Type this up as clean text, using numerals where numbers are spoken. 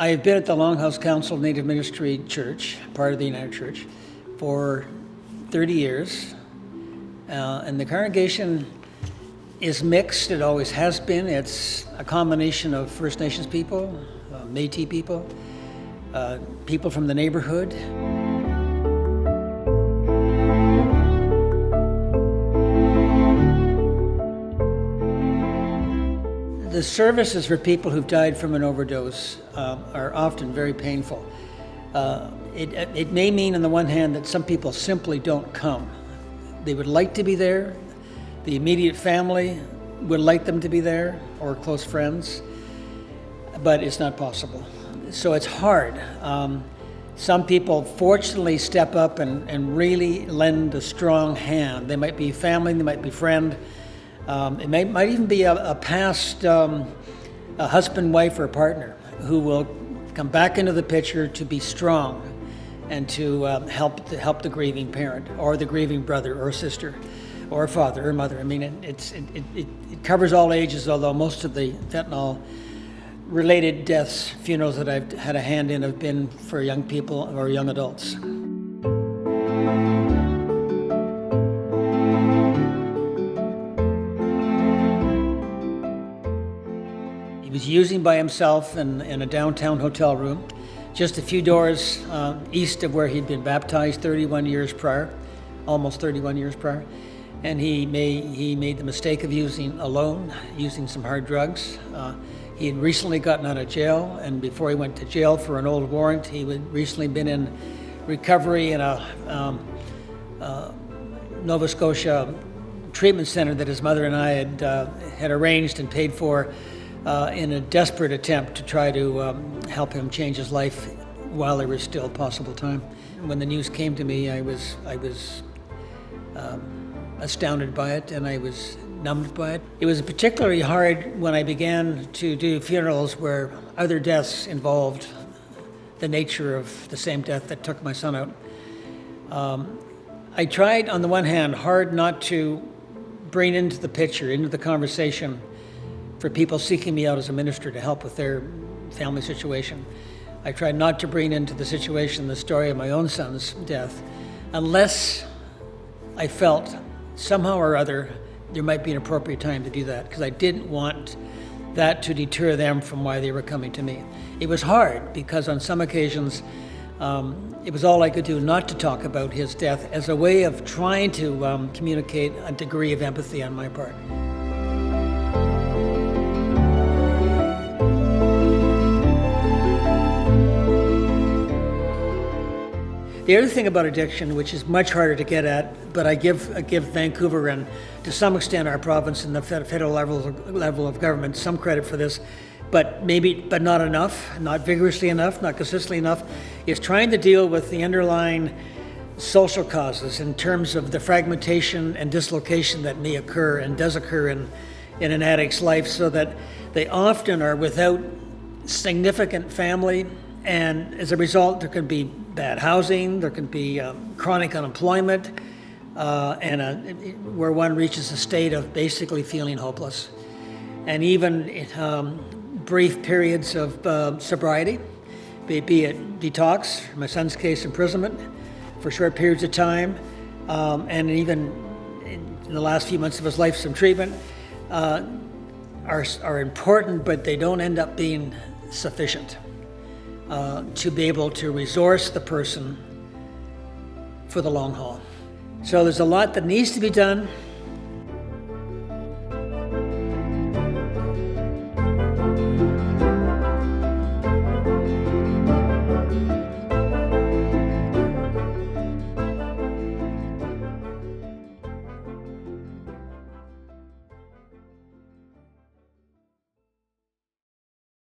I've been at the Longhouse Council Native Ministry Church, part of the United Church, for 30 years. And the congregation is mixed. It always has been. It's a combination of First Nations people, Métis people, people from the neighborhood. The services for people who've died from an overdose are often very painful. It may mean, on the one hand, that some people simply don't come. They would like to be there. The immediate family would like them to be there, or close friends, but it's not possible. So it's hard. Some people fortunately step up and really lend a strong hand. They might be family, they might be friend. It might even be a past a husband, wife, or partner who will come back into the picture to be strong and to help the grieving parent, or the grieving brother or sister, or father or mother. I mean, it covers all ages, although most of the fentanyl-related deaths, funerals that I've had a hand in, have been for young people or young adults. He was using by himself in a downtown hotel room, just a few doors east of where he'd been baptized 31 years prior, almost 31 years prior. And he made the mistake of using alone, using some hard drugs. He had recently gotten out of jail, and before he went to jail for an old warrant, he had recently been in recovery in a Nova Scotia treatment center that his mother and I had arranged and paid for, in a desperate attempt to try to help him change his life while there was still possible time. When the news came to me, I was astounded by it, and I was numbed by it. It was particularly hard when I began to do funerals where other deaths involved the nature of the same death that took my son out. I tried, on the one hand, hard not to bring into the picture, into the conversation, for people seeking me out as a minister to help with their family situation. I tried not to bring into the situation the story of my own son's death, unless I felt somehow or other there might be an appropriate time to do that, because I didn't want that to deter them from why they were coming to me. It was hard, because on some occasions it was all I could do not to talk about his death, as a way of trying to communicate a degree of empathy on my part. The other thing about addiction, which is much harder to get at, but I give Vancouver and to some extent our province and the federal level of government some credit for this, but not enough, not vigorously enough, not consistently enough, is trying to deal with the underlying social causes in terms of the fragmentation and dislocation that may occur and does occur in an addict's life, so that they often are without significant family, and as a result there can be bad housing, there can be chronic unemployment, and where one reaches a state of basically feeling hopeless. And even brief periods of sobriety, be it detox, in my son's case imprisonment, for short periods of time, and even in the last few months of his life some treatment, are important, but they don't end up being sufficient to be able to resource the person for the long haul. So there's a lot that needs to be done.